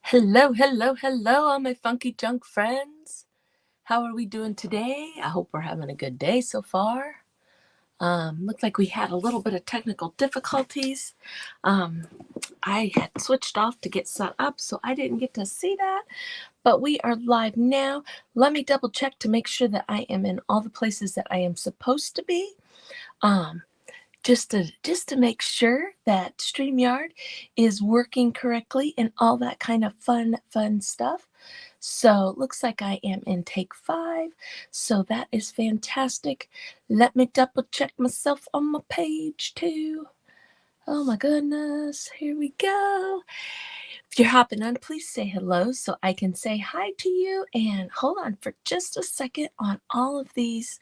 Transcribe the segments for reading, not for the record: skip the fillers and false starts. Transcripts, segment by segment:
Hello, hello, hello, all my funky junk friends. How are we doing today? I hope we're having a good day so far. Looked like we had a little bit of technical difficulties. Um, I had switched off to get set up, so I didn't get to see that. But we are live now. Let me double check to make sure that I am in all the places that I am supposed to be. Um, just to make sure that StreamYard is working correctly and all that kind of fun stuff. So it looks like I am in take 5. So that is fantastic. Let me double check myself on my page too. Oh my goodness. Here we go. If you're hopping on, please say hello so I can say hi to you. And hold on for just a second on all of these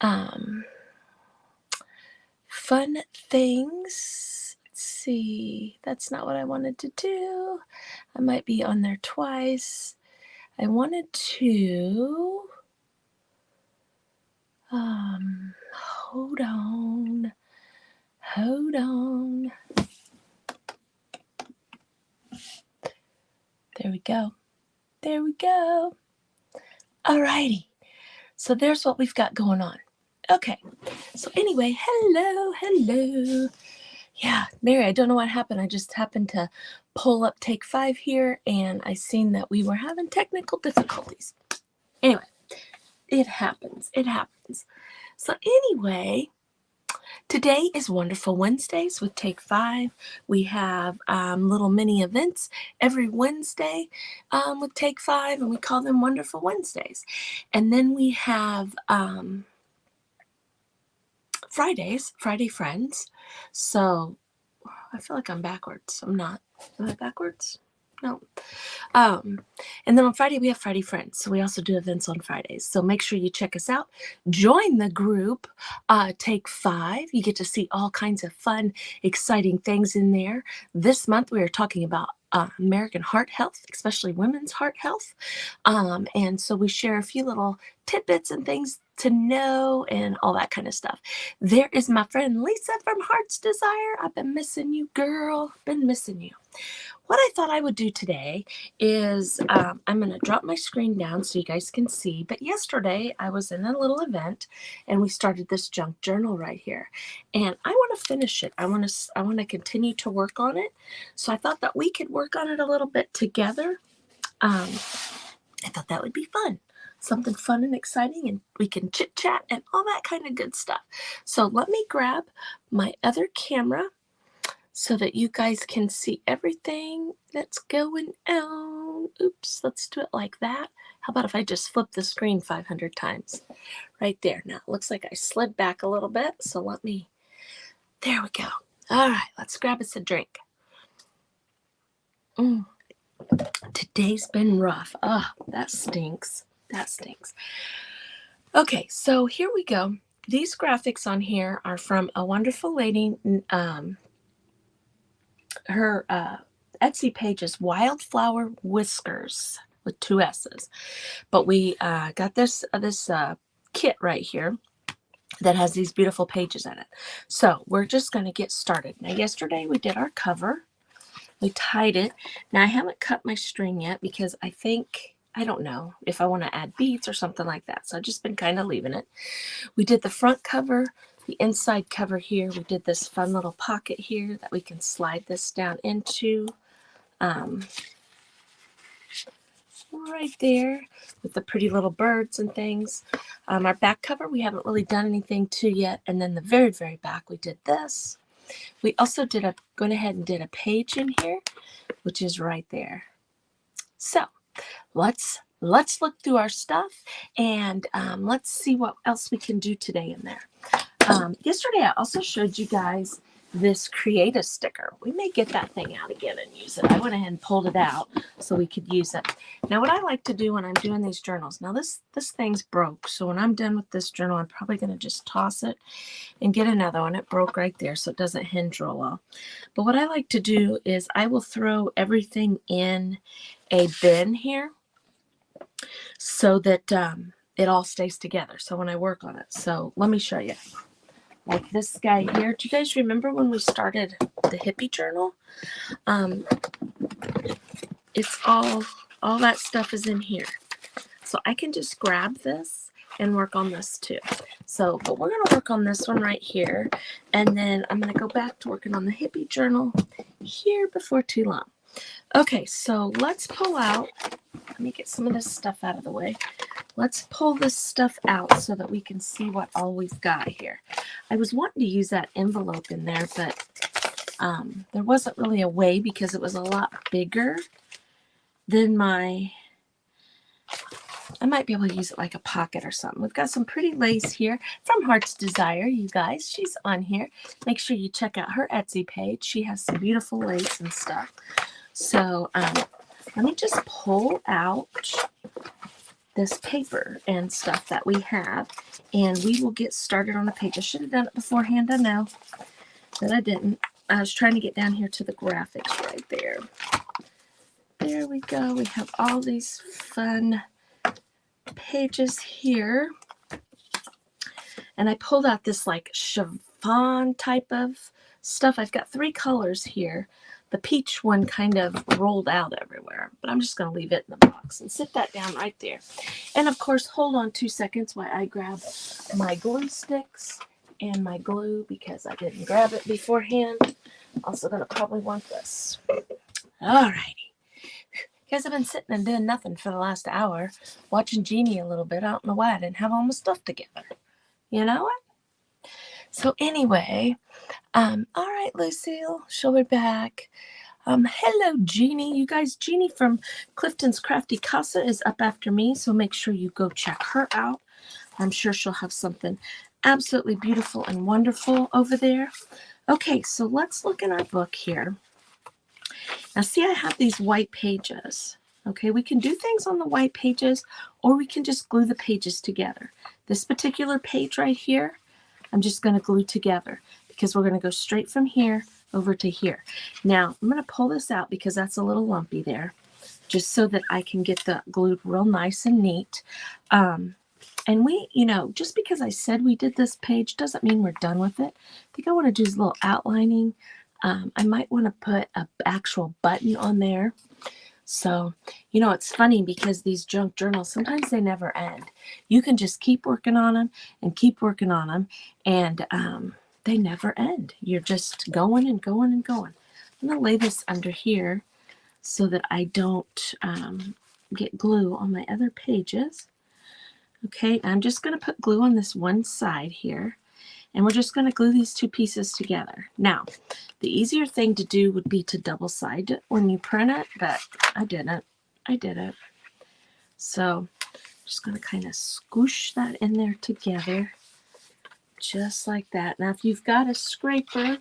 um, fun things. Let's see. That's not what I wanted to do. I might be on there twice. I wanted to, hold on. There we go. Alrighty. So there's what we've got going on. Okay. So anyway, hello. Yeah, Mary, I don't know what happened. I just happened to pull up take 5 here, and I seen that we were having technical difficulties. Anyway, it happens. So anyway, today is Wonderful Wednesdays with Take 5. We have little mini events every Wednesday with Take 5, and we call them Wonderful Wednesdays. And then we have Fridays, Friday Friends. So I feel like I'm backwards. I'm not. Am I backwards? No. And then on Friday, we have Friday Friends. So we also do events on Fridays. So make sure you check us out. Join the group, Take 5. You get to see all kinds of fun, exciting things in there. This month, we are talking about American heart health, especially women's heart health. And so we share a few little tidbits and things to know and all that kind of stuff. There is my friend Lisa from Heart's Desire. I've been missing you, girl. Been missing you. What I thought I would do today is I'm going to drop my screen down so you guys can see. But yesterday I was in a little event and we started this junk journal right here. And I want to finish it. I want to continue to work on it. So I thought that we could work on it a little bit together. I thought that would be fun. Something fun and exciting, and we can chit chat and all that kind of good stuff. So let me grab my other camera so that you guys can see everything that's going on. Oops, let's do it like that. How about if I just flip the screen 500 times? Right there. Now, it looks like I slid back a little bit, so there we go. All right, let's grab us a drink. Today's been rough. That stinks. Okay, so here we go. These graphics on here are from a wonderful lady. Her Etsy page is Wildflower Whiskers with 2 S's. But we got this kit right here that has these beautiful pages in it. So we're just going to get started. Now, yesterday we did our cover. We tied it. Now, I haven't cut my string yet because I don't know if I want to add beads or something like that. So I've just been kind of leaving it. We did the front cover, the inside cover here. We did this fun little pocket here that we can slide this down into. Right there with the pretty little birds and things. Our back cover, we haven't really done anything to yet. And then the very, very back, we did this. We also went ahead and did a page in here, which is right there. So let's look through our stuff and let's see what else we can do today in there. Yesterday, I also showed you guys this Create a sticker. We may get that thing out again and use it. I went ahead and pulled it out so we could use it. Now, what I like to do when I'm doing these journals, now this thing's broke. So when I'm done with this journal, I'm probably going to just toss it and get another one. It broke right there, so it doesn't hinge real well. But what I like to do is I will throw everything in a bin here so that it all stays together. So when I work on it. So let me show you. Like this guy here. Do you guys remember when we started the hippie journal? it's all that stuff is in here. So I can just grab this and work on this too. So, but we're going to work on this one right here. And then I'm going to go back to working on the hippie journal here before too long. Okay, so let's pull out, let me get some of this stuff out of the way. Let's pull this stuff out so that we can see what all we've got here. I was wanting to use that envelope in there, but there wasn't really a way because it was a lot bigger than I might be able to use it like a pocket or something. We've got some pretty lace here from Heart's Desire, you guys. She's on here. Make sure you check out her Etsy page. She has some beautiful lace and stuff. So let me just pull out this paper and stuff that we have, and we will get started on the page. I should have done it beforehand. I know that I didn't. I was trying to get down here to the graphics right there. There we go. We have all these fun pages here. And I pulled out this like chiffon type of stuff. I've got 3 colors here. The peach one kind of rolled out everywhere, but I'm just going to leave it in the box and sit that down right there. And of course, hold on 2 seconds while I grab my glue sticks and my glue because I didn't grab it beforehand. Also going to probably want this. All righty. Guys, I've been sitting and doing nothing for the last hour, watching Jeannie a little bit. I don't know why I didn't have all my stuff together. You know what? So anyway, all right, Lucille, she'll be back. Hello, Jeannie. You guys, Jeannie from Clifton's Crafty Casa is up after me, so make sure you go check her out. I'm sure she'll have something absolutely beautiful and wonderful over there. Okay, so let's look in our book here. Now, see, I have these white pages. Okay, we can do things on the white pages, or we can just glue the pages together. This particular page right here, I'm just going to glue together because we're going to go straight from here over to here. Now, I'm going to pull this out because that's a little lumpy there, just so that I can get the glued real nice and neat. And we, you know, just because I said we did this page doesn't mean we're done with it. I think I want to do a little outlining. I might want to put an actual button on there. So, you know, it's funny because these junk journals, sometimes they never end. You can just keep working on them and keep working on them, and they never end. You're just going and going and going. I'm going to lay this under here so that I don't get glue on my other pages. Okay, I'm just going to put glue on this one side here, and we're just going to glue these 2 pieces together. Now, the easier thing to do would be to double side it when you print it, but I didn't. I did it. So I'm just going to kind of squish that in there together, just like that. Now, if you've got a scraper,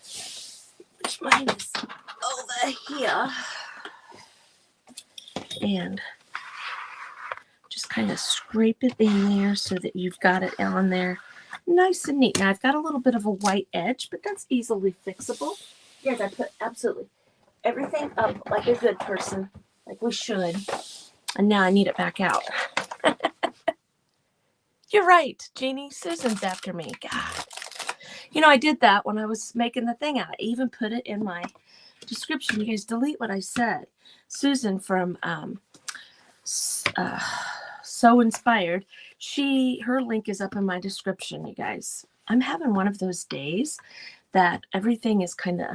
which mine is over here, and just kind of scrape it in there so that you've got it on there nice and neat. Now, I've got a little bit of a white edge, but that's easily fixable. Yes, I put absolutely everything up like a good person, like we should. And now I need it back out. You're right, Jeannie. Susan's after me. God. You know, I did that when I was making the thing out. I even put it in my description. You guys delete what I said. Susan from So Inspired. Her link is up in my description, you guys. I'm having one of those days that everything is kind of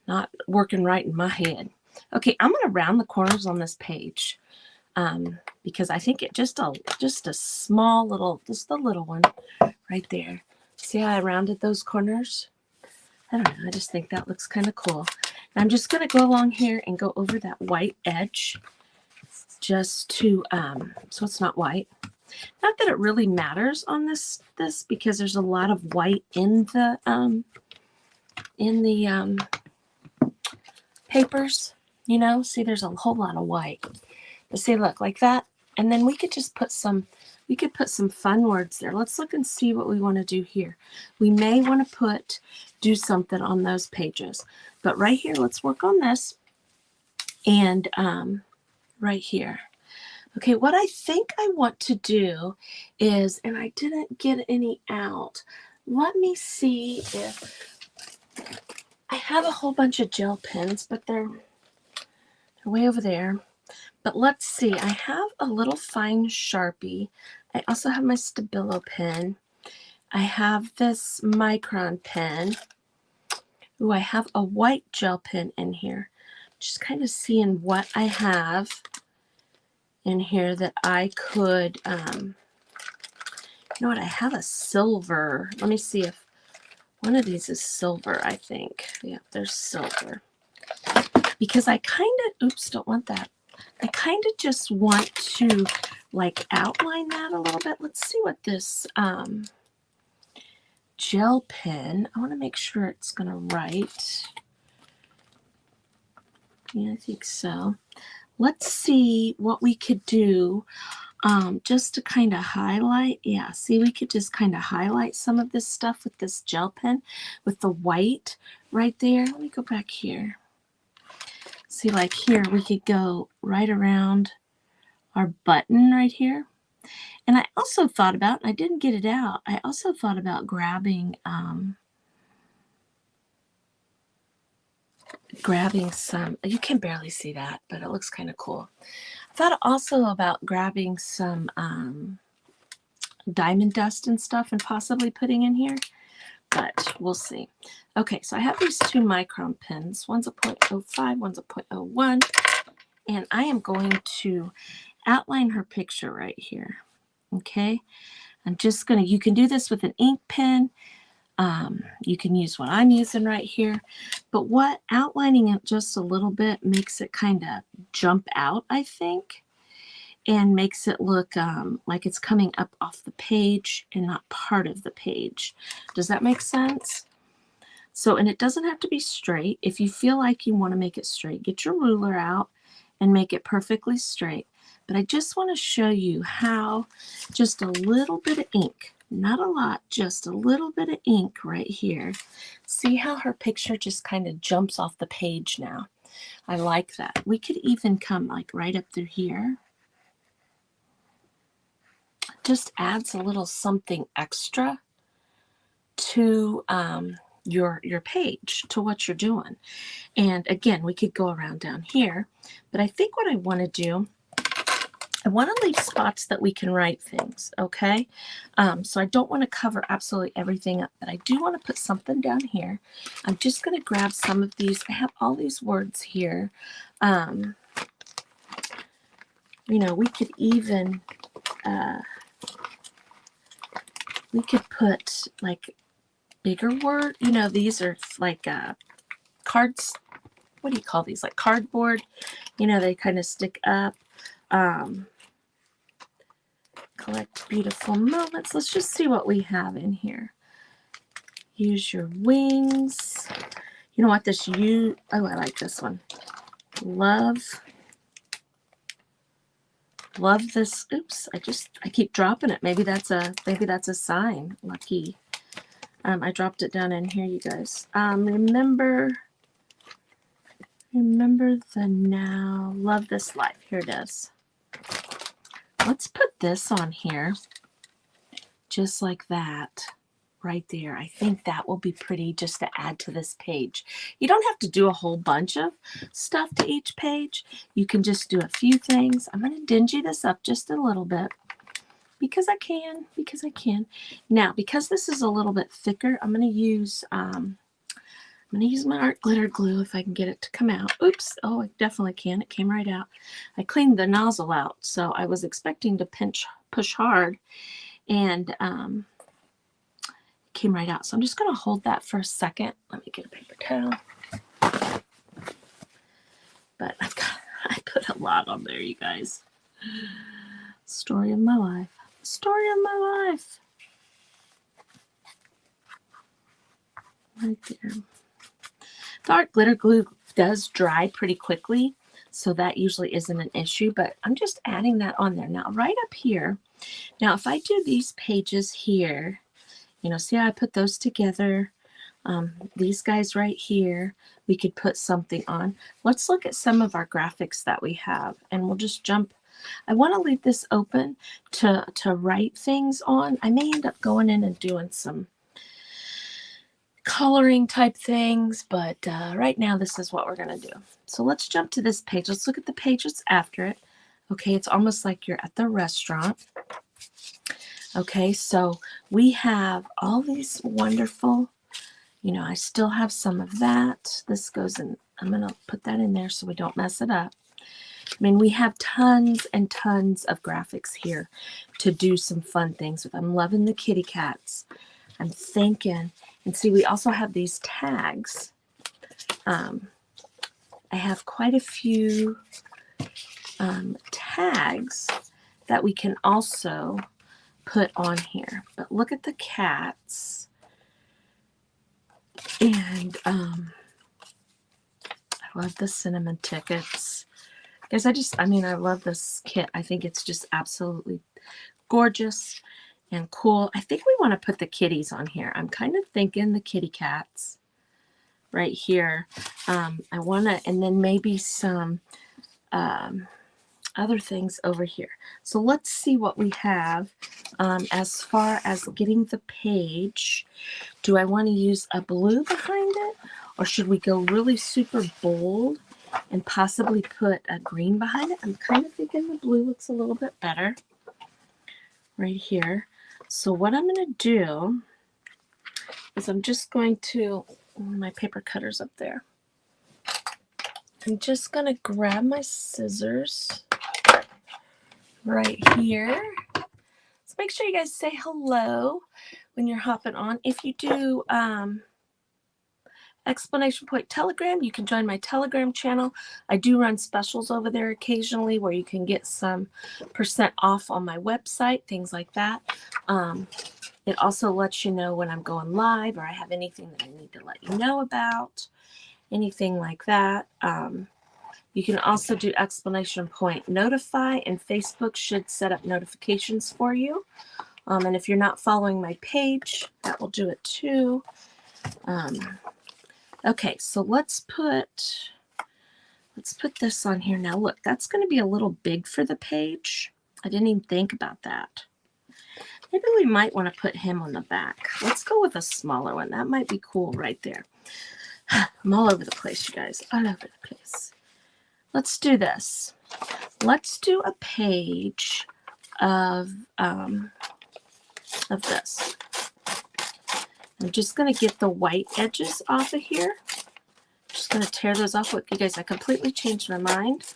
not working right in my head. Okay, I'm going to round the corners on this page because I think it just a small little, just a little one right there. See how I rounded those corners? I don't know. I just think that looks kind of cool. And I'm just going to go along here and go over that white edge just to, so it's not white. Not that it really matters on this because there's a lot of white in the papers, you know. See, there's a whole lot of white. But see, look, like that. And then we could just put some fun words there. Let's look and see what we want to do here. We may want to do something on those pages. But right here, let's work on this. And right here. Okay, what I think I want to do is, and I didn't get any out. Let me see if I have a whole bunch of gel pens, but they're way over there. But let's see, I have a little fine Sharpie. I also have my Stabilo pen. I have this Micron pen. Ooh, I have a white gel pen in here. Just kind of seeing what I have in here that I could, you know what, I have a silver. Let me see if one of these is silver, I think. Yeah, there's silver. Because I kind of, oops, don't want that. I kind of just want to like outline that a little bit. Let's see what this gel pen, I want to make sure it's going to write. Yeah, I think so. Let's see what we could do just to kind of highlight. Yeah, see, we could just kind of highlight some of this stuff with this gel pen with the white right there. Let me go back here. See, like here, we could go right around our button right here. And I also thought about, and I didn't get it out, I also thought about grabbing some, you can barely see that, but it looks kind of cool. I thought also about grabbing some diamond dust and stuff and possibly putting in here, but we'll see. Okay, so I have these two Micron pens. One's a 0.05, one's a 0.01, and I am going to outline her picture right here. Okay, I'm just gonna, you can do this with an ink pen. You can use what I'm using right here, but what outlining it just a little bit makes it kind of jump out, I think, and makes it look like it's coming up off the page and not part of the page. Does that make sense? So, and it doesn't have to be straight. If you feel like you want to make it straight, get your ruler out and make it perfectly straight. But I just want to show you how just a little bit of ink, not a lot, just a little bit of ink right here. See how her picture just kind of jumps off the page now. I like that. We could even come like right up through here. Just adds a little something extra to your page, to what you're doing. And again, we could go around down here, but I think what I want to do, I want to leave spots that we can write things, okay? So I don't want to cover absolutely everything up, but I do want to put something down here. I'm just going to grab some of these. I have all these words here. You know, we could even, we could put like bigger word. You know, these are like cards. What do you call these? Like cardboard. You know, they kind of stick up. Collect beautiful moments. Let's just see what we have in here. Use your wings. You know what this oh, I like this one. Love this. Oops, I keep dropping it. Maybe that's a sign. Lucky. I dropped it down in here, you guys. Remember the now. Love this life. Here it is. Let's put this on here, just like that, right there. I think that will be pretty just to add to this page. You don't have to do a whole bunch of stuff to each page. You can just do a few things. I'm going to dingy this up just a little bit because I can. Now, because this is a little bit thicker, I'm going to use my art glitter glue if I can get it to come out. Oops. Oh, I definitely can. It came right out. I cleaned the nozzle out, so I was expecting to push hard, and it came right out. So I'm just going to hold that for a second. Let me get a paper towel. But I put a lot on there, you guys. Story of my life. Story of my life. Right there. The art glitter glue does dry pretty quickly, so that usually isn't an issue, but I'm just adding that on there. Now, right up here, now if I do these pages here, you know, see how I put those together? These guys right here, we could put something on. Let's look at some of our graphics that we have, and we'll just jump. I want to leave this open to write things on. I may end up going in and doing some coloring type things, but right now this is what we're going to do. So let's jump to this page. Let's look at the page that's after it. Okay, it's almost like you're at the restaurant. Okay, so we have all these wonderful, I still have some of that. This goes in, I'm going to put that in there so we don't mess it up. I mean, we have tons and tons of graphics here to do some fun things with. I'm loving the kitty cats. I'm thinking, and see, we also have these tags. I have quite a few tags that we can also put on here. But look at the cats. And I love the cinnamon tickets. Guys, I love this kit. I think it's just absolutely gorgeous and cool. I think we want to put the kitties on here. I'm kind of thinking the kitty cats right here. I want to, and then maybe some other things over here. So let's see what we have as far as getting the page. Do I want to use a blue behind it, or should we go really super bold and possibly put a green behind it? I'm kind of thinking the blue looks a little bit better right here. So what I'm going to do is I'm just going to, my paper cutter's up there. I'm just going to grab my scissors right here. So make sure you guys say hello when you're hopping on. If you do Explanation Point Telegram, you can join my Telegram channel. I do run specials over there occasionally where you can get some % off on my website, things like that. It also lets you know when I'm going live, or I have anything that I need to let you know about, anything like that. You can also do Explanation Point Notify, and Facebook should set up notifications for you. And if you're not following my page, that will do it too. Okay, so let's put this on here. Now look, that's going to be a little big for the page. I didn't even think about that. Maybe we might want to put him on the back. Let's go with a smaller one. That might be cool right there. I'm all over the place, you guys. All over the place. Let's do this. Let's do a page of this. I'm just going to get the white edges off of here. Just going to tear those off. Look, you guys, I completely changed my mind.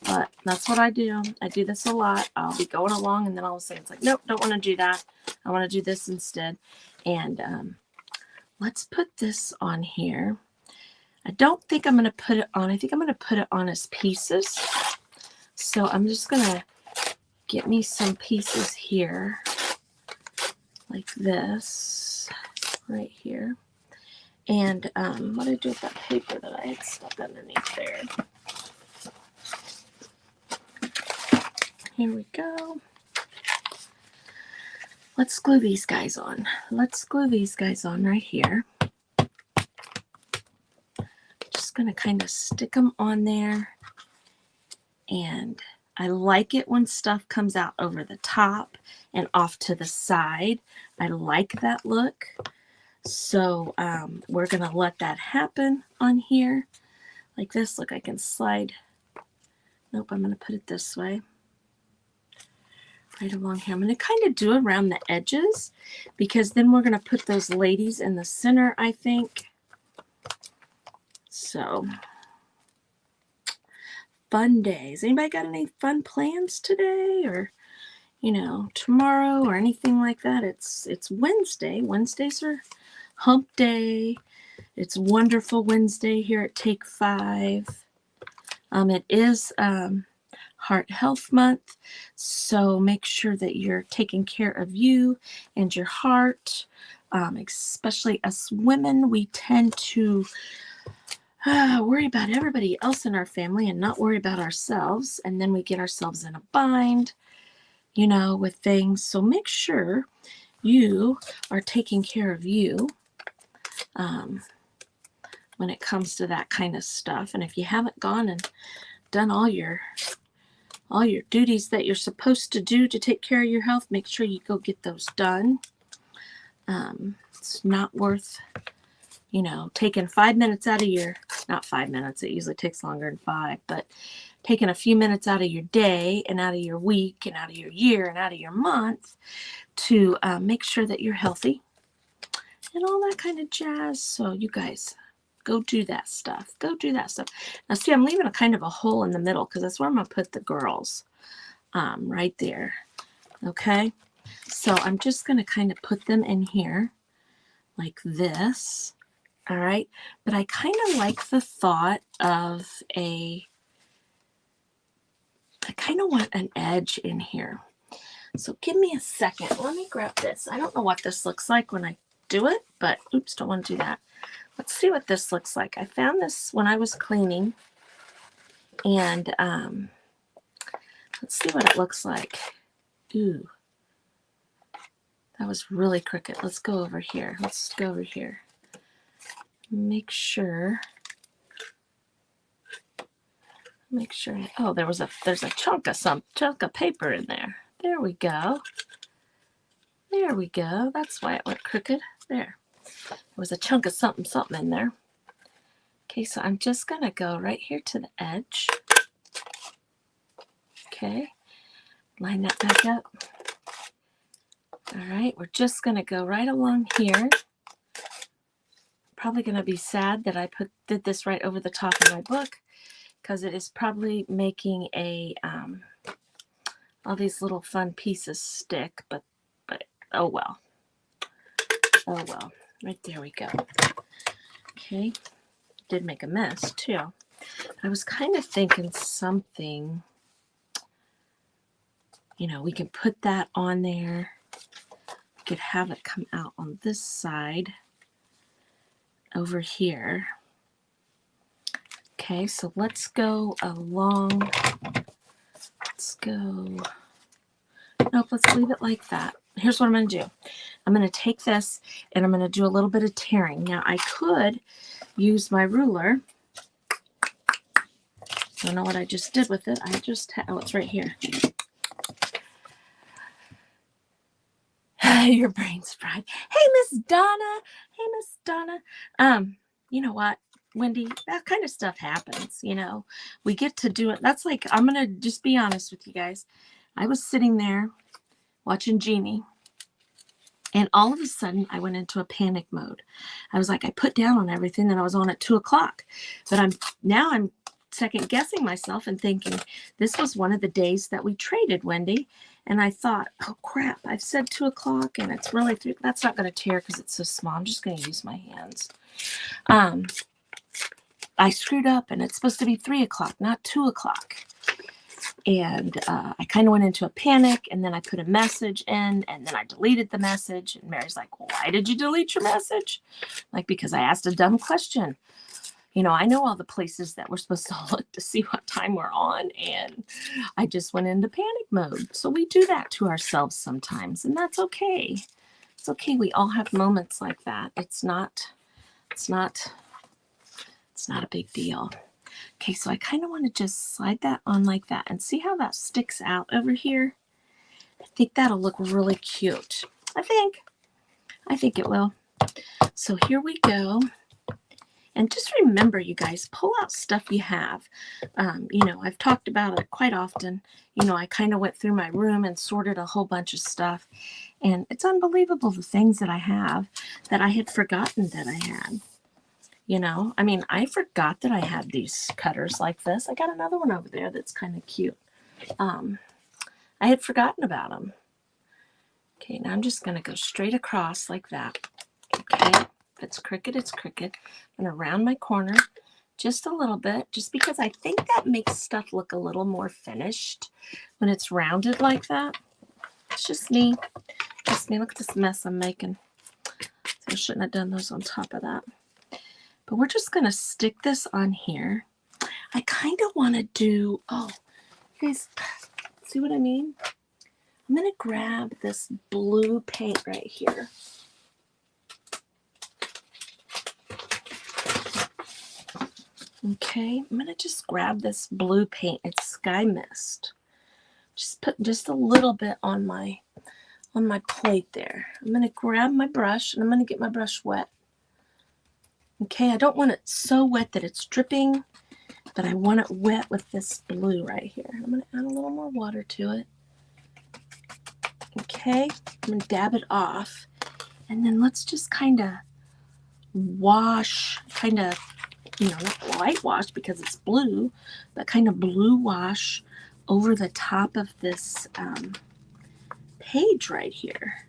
But that's what I do. I do this a lot. I'll be going along, and then all of a sudden it's like, nope, don't want to do that. I want to do this instead. And let's put this on here. I don't think I'm going to put it on. I think I'm going to put it on as pieces. So I'm just going to get me some pieces here like this right here. And what did I do with that paper that I had stuck underneath there? Here we go. Let's glue these guys on. Let's glue these guys on right here. Just going to kind of stick them on there. And I like it when stuff comes out over the top and off to the side. I like that look. So we're going to let that happen on here. Like this. Look, I can slide. Nope, I'm going to put it this way. Right along here. I'm going to kind of do around the edges because then we're going to put those ladies in the center, I think. So, fun days. Anybody got any fun plans today, or tomorrow, or anything like that? It's Wednesday. Wednesdays are hump day. It's Wonderful Wednesday here at Take 5. It is Heart Health Month, so make sure that you're taking care of you and your heart. Especially us women, we tend to worry about everybody else in our family and not worry about ourselves, and then we get ourselves in a bind, with things. So make sure you are taking care of you when it comes to that kind of stuff. And if you haven't gone and done all your duties that you're supposed to do to take care of your health, make sure you go get those done. It's not worth you know, taking 5 minutes out of your, not 5 minutes, it usually takes longer than 5, but taking a few minutes out of your day and out of your week and out of your year and out of your month to make sure that you're healthy and all that kind of jazz. So you guys, go do that stuff. Go do that stuff. Now see, I'm leaving a kind of a hole in the middle because that's where I'm going to put the girls, right there. Okay. So I'm just going to kind of put them in here like this. All right. But I kind of like the thought of I kind of want an edge in here. So give me a second. Let me grab this. I don't know what this looks like when I do it, but oops, don't want to do that. Let's see what this looks like. I found this when I was cleaning, and let's see what it looks like. Ooh, that was really crooked. Let's go over here. Let's go over here. Make sure. Oh, there's a chunk of paper in there. There we go. There we go. That's why it went crooked. There. There was a chunk of something in there. Okay, so I'm just going to go right here to the edge. Okay. Line that back up. All right, we're just going to go right along here. Probably going to be sad that I did this right over the top of my book, because it is probably making all these little fun pieces stick, but oh well. Oh well. Right there we go. Okay. Did make a mess too. I was kind of thinking something, you know, we can put that on there. We could have it come out on this side over here. Okay, so let's go along. Let's go. Nope, let's leave it like that. Here's what I'm going to do. I'm going to take this and I'm going to do a little bit of tearing. Now, I could use my ruler. I don't know what I just did with it. Oh, it's right here. Your brain's fried. Hey, Miss Donna. Hey, Miss Donna. You know what, Wendy? That kind of stuff happens, you know. We get to do it. That's like, I'm going to just be honest with you guys. I was sitting there watching Jeannie, and all of a sudden I went into a panic mode. I was like, I put down on everything and I was on at 2 o'clock. But I'm second guessing myself and thinking this was one of the days that we traded, Wendy. And I thought, oh crap, I've said 2 o'clock and it's really 3. That's not going to tear because it's so small. I'm just going to use my hands. I screwed up and it's supposed to be 3 o'clock, not 2 o'clock. And I kind of went into a panic, and then I put a message in, and then I deleted the message. And Mary's like, why did you delete your message? Like, because I asked a dumb question. You know, I know all the places that we're supposed to look to see what time we're on, and I just went into panic mode. So we do that to ourselves sometimes, and that's okay. It's okay. We all have moments like that. It's not a big deal. Okay, so I kind of want to just slide that on like that and see how that sticks out over here. I think that'll look really cute. I think it will. So here we go. And just remember, you guys, pull out stuff you have. You know, I've talked about it quite often. You know, I kind of went through my room and sorted a whole bunch of stuff. And it's unbelievable the things that I have that I had forgotten that I had. You know, I mean, I forgot that I had these cutters like this. I got another one over there that's kind of cute. I had forgotten about them. Okay, now I'm just going to go straight across like that. Okay, if it's crooked, it's crooked. I'm going to round my corner just a little bit, just because I think that makes stuff look a little more finished when it's rounded like that. It's just me. Just me. Look at this mess I'm making. So I shouldn't have done those on top of that. But we're just going to stick this on here. I kind of want to do, oh, you guys, see what I mean? I'm going to grab this blue paint right here. Okay, I'm going to just grab this blue paint. It's Sky Mist. Just put just a little bit on my plate there. I'm going to grab my brush, and I'm going to get my brush wet. Okay, I don't want it so wet that it's dripping, but I want it wet with this blue right here. I'm going to add a little more water to it. Okay, I'm going to dab it off. And then let's just kind of wash, not whitewash because it's blue, but kind of blue wash over the top of this page right here.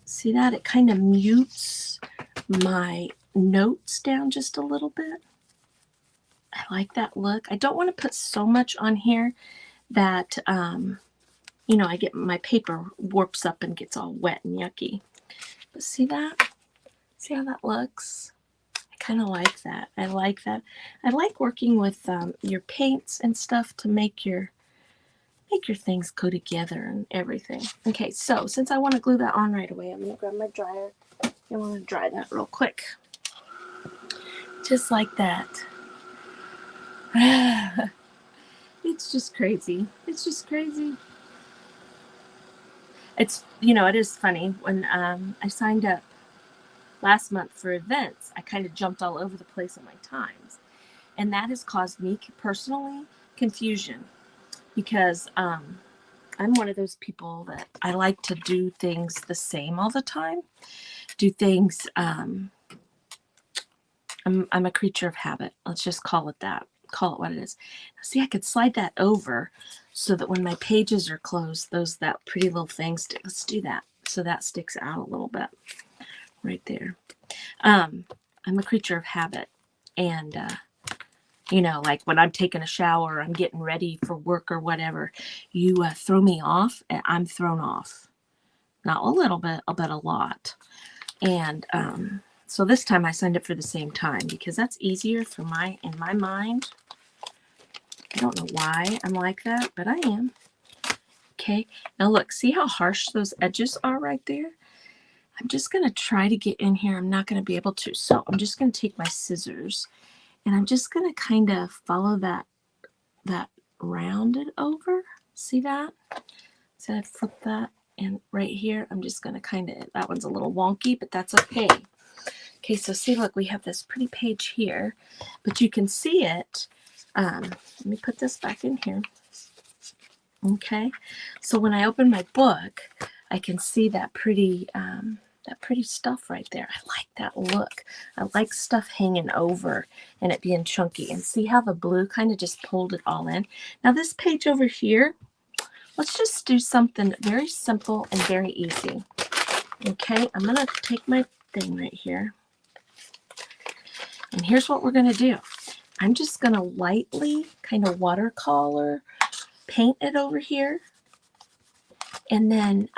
See that? It kind of mutes my notes down just a little bit. I like that look. I don't want to put so much on here that, I get my paper warps up and gets all wet and yucky. But see that? See how that looks? I kind of like that. I like that. I like working with your paints and stuff to make your things go together and everything. Okay, so since I want to glue that on right away, I'm going to grab my dryer. I want to dry that real quick. Just like that. It's just crazy. It's just crazy. It's, it is funny. When I signed up last month for events, I kind of jumped all over the place on my times. And that has caused me personally confusion because I'm one of those people that I like to do things the same all the time. Do things, I'm a creature of habit. Let's just call it that. Call it what it is. See, I could slide that over so that when my pages are closed, that pretty little thing sticks. Let's do that. So that sticks out a little bit right there. I'm a creature of habit. And, like when I'm taking a shower, I'm getting ready for work or whatever, you throw me off and I'm thrown off. Not a little bit, but a lot. And so this time I signed up for the same time because that's easier in my mind. I don't know why I'm like that, but I am. Okay, now look, see how harsh those edges are right there? I'm just going to try to get in here. I'm not going to be able to. So I'm just going to take my scissors and I'm just going to kind of follow that rounded over. See that? So I flip that, and right here, I'm just going to that one's a little wonky, but that's okay. Okay, so see, look, we have this pretty page here, but you can see it. Let me put this back in here. Okay, so when I open my book, I can see that pretty stuff right there. I like that look. I like stuff hanging over and it being chunky. And see how the blue kind of just pulled it all in. Now this page over here, let's just do something very simple and very easy. Okay, I'm going to take my thing right here. And here's what we're going to do. I'm just going to lightly kind of watercolor paint it over here. And then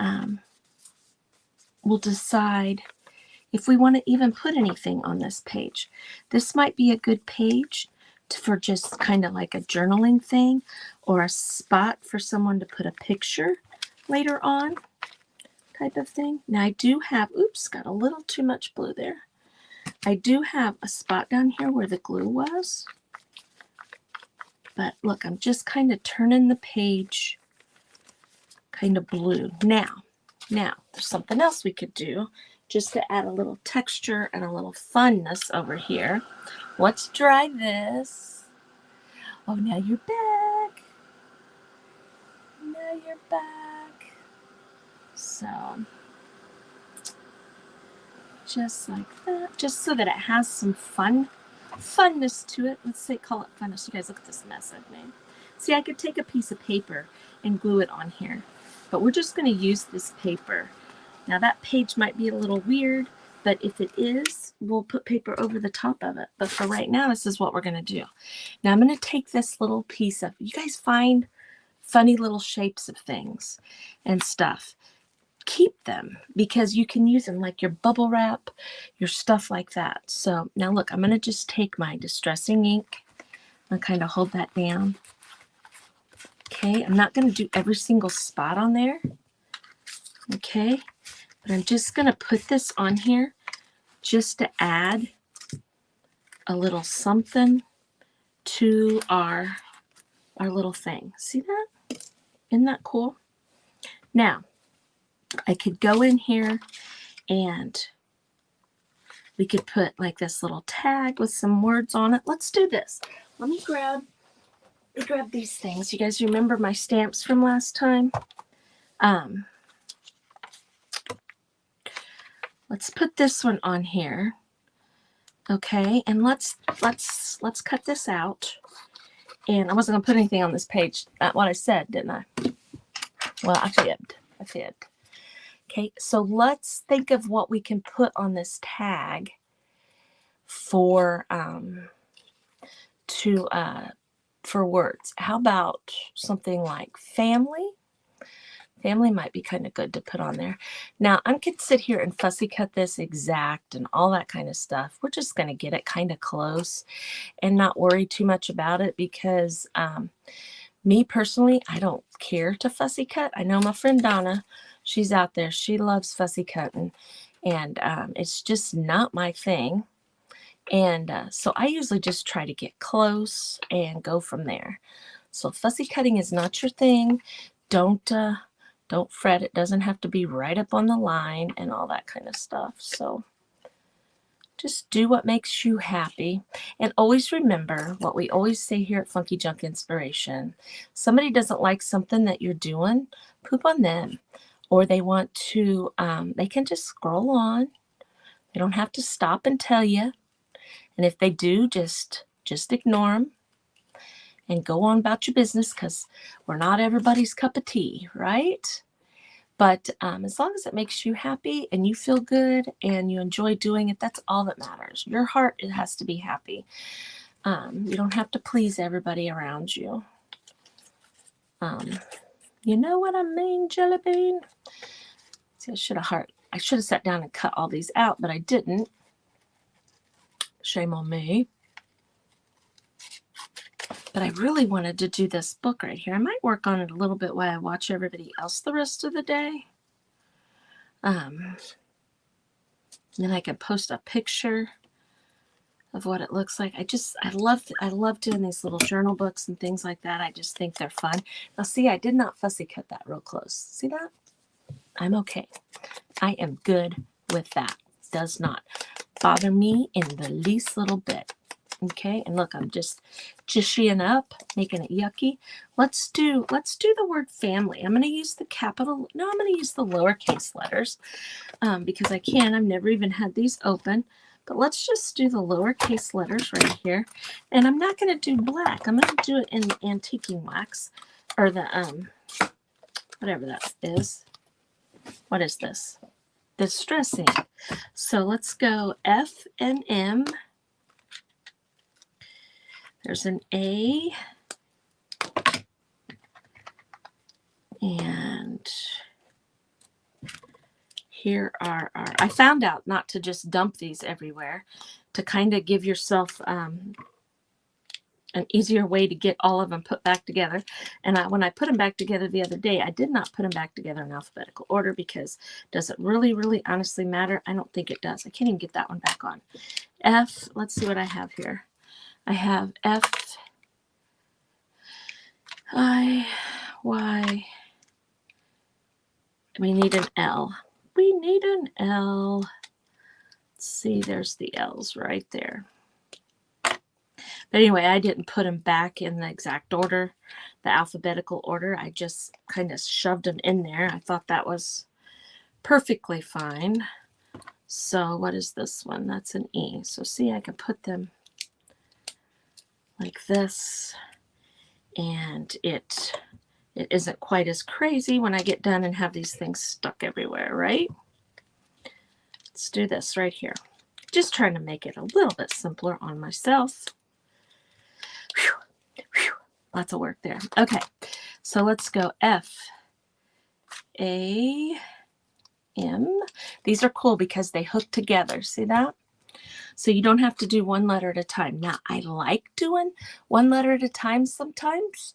we'll decide if we want to even put anything on this page. This might be a good page for just kind of like a journaling thing or a spot for someone to put a picture later on type of thing. Now I do have, oops, got a little too much blue there. I do have a spot down here where the glue was. But look, I'm just kind of turning the page kind of blue. Now, there's something else we could do just to add a little texture and a little funness over here. Let's try this. Oh, now you're back. Now you're back. So, just like that. Just so that it has some funness to it. Let's say, call it funness. You guys look at this mess I've made. See, I could take a piece of paper and glue it on here. But we're just going to use this paper. Now that page might be a little weird, but if it is, we'll put paper over the top of it. But for right now, this is what we're going to do. Now I'm going to take this little piece of, you guys find funny little shapes of things and stuff. Keep them because you can use them like your bubble wrap, your stuff like that. So now look, I'm going to just take my distressing ink and kind of hold that down. Okay, I'm not going to do every single spot on there. Okay, but I'm just going to put this on here just to add a little something to our little thing. See that? Isn't that cool? Now, I could go in here and we could put like this little tag with some words on it. Let's do this. Let me grab these things. You guys remember my stamps from last time? Let's put this one on here. Okay, and let's cut this out. And I wasn't gonna put anything on this page. What I said, didn't I? Well, I fibbed. Okay, so let's think of what we can put on this tag for words. How about something like family? Family might be kind of good to put on there. Now, I could sit here and fussy cut this exact and all that kind of stuff. We're just going to get it kind of close and not worry too much about it because me personally, I don't care to fussy cut. I know my friend Donna, she's out there. She loves fussy cutting, and it's just not my thing. And so I usually just try to get close and go from there. So fussy cutting is not your thing. Don't fret. It doesn't have to be right up on the line and all that kind of stuff. So just do what makes you happy. And always remember what we always say here at Funky Junk Inspiration. Somebody doesn't like something that you're doing, poop on them. Or they want to, they can just scroll on. They don't have to stop and tell you. And if they do, just ignore them and go on about your business because we're not everybody's cup of tea, right? But as long as it makes you happy and you feel good and you enjoy doing it, that's all that matters. Your heart, it has to be happy. You don't have to please everybody around you. You know what I mean, Jelly Bean? See, I should have sat down and cut all these out, but I didn't. Shame on me. But I really wanted to do this book right here. I might work on it a little bit while I watch everybody else the rest of the day. Then I can post a picture of what it looks like. I love doing these little journal books and things like that. I just think they're fun. Now see, I did not fussy cut that real close. See that? I'm okay. I am good with that. Does not bother me in the least little bit. Okay, and look, I'm just jishying up, making it yucky. Let's do the word family. I'm going to use the capital. No, I'm going to use the lowercase letters because I can. I've never even had these open. But let's just do the lowercase letters right here. And I'm not going to do black. I'm going to do it in the antiquing wax or the whatever that is. What is this? The Distressing. So let's go F and M. There's an A. And here are our, I found out not to just dump these everywhere, to kind of give yourself an easier way to get all of them put back together. And when I put them back together the other day, I did not put them back together in alphabetical order because does it really, really honestly matter? I don't think it does. I can't even get that one back on. F, let's see what I have here. I have F, I, Y. We need an L. We need an L. Let's see, there's the L's right there. But anyway, I didn't put them back in the exact order, the alphabetical order. I just kind of shoved them in there. I thought that was perfectly fine. So what is this one? That's an E. So see, I can put them like this, and it isn't quite as crazy when I get done and have these things stuck everywhere, right? Let's do this right here. Just trying to make it a little bit simpler on myself. Whew, whew, lots of work there. Okay, so let's go F, A, M. These are cool because they hook together. See that? So you don't have to do one letter at a time. Now, I like doing one letter at a time sometimes.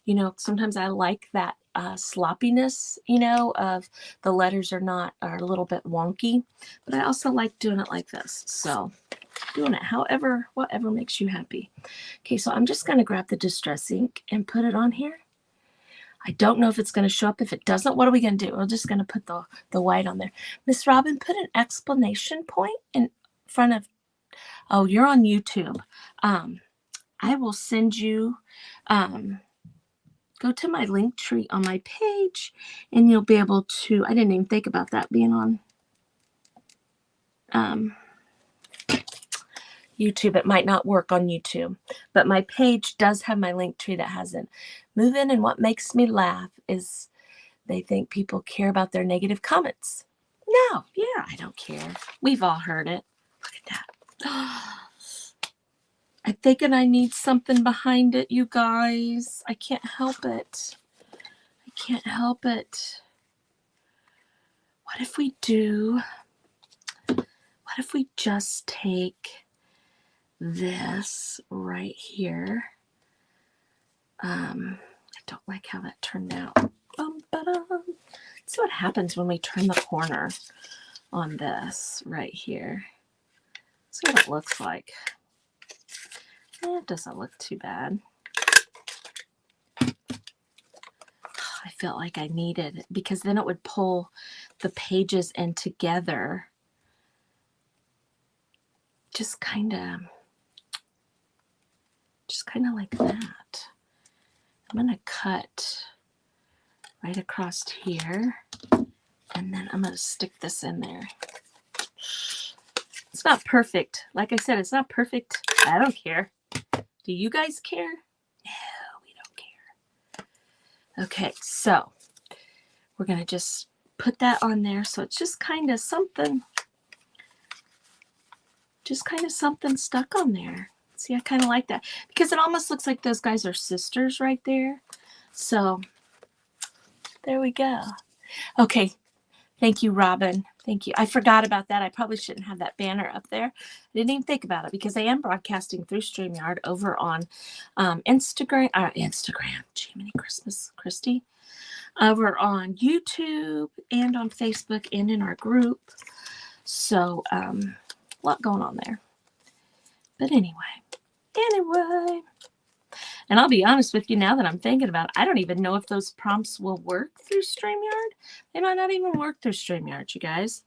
You know, sometimes I like that sloppiness, you know, of the letters are a little bit wonky. But I also like doing it like this. So doing it whatever makes you happy. Okay, so I'm just going to grab the Distress ink and put it on here. I don't know if it's going to show up. If it doesn't, what are we going to do? We're just going to put the white on there. Miss Robin, put an exclamation point front of, oh, you're on YouTube. I will send you, go to my link tree on my page and you'll be able to, I didn't even think about that being on YouTube. It might not work on YouTube, but my page does have my link tree that has it. Move in, and what makes me laugh is they think people care about their negative comments. No, yeah, I don't care. We've all heard it. Look at that. I'm thinking I need something behind it, you guys. I can't help it. I can't help it. What if we just take this right here? I don't like how that turned out. See what happens when we turn the corner on this right here. See what it looks like. It doesn't look too bad. I felt like I needed it because then it would pull the pages in together. Just kind of like that. I'm going to cut right across here, and then I'm going to stick this in there. It's not perfect. Like I said, it's not perfect. I don't care. Do you guys care? No, we don't care. Okay, so we're going to just put that on there. So it's just kind of something stuck on there. See, I kind of like that because it almost looks like those guys are sisters right there. So there we go. Okay. Thank you, Robin. Thank you. I forgot about that. I probably shouldn't have that banner up there. I didn't even think about it because I am broadcasting through StreamYard over on Instagram. Jiminy Christmas, Christy. Over on YouTube and on Facebook and in our group. So, a lot going on there. But anyway. And I'll be honest with you, now that I'm thinking about it, I don't even know if those prompts will work through StreamYard. They might not even work through StreamYard, you guys.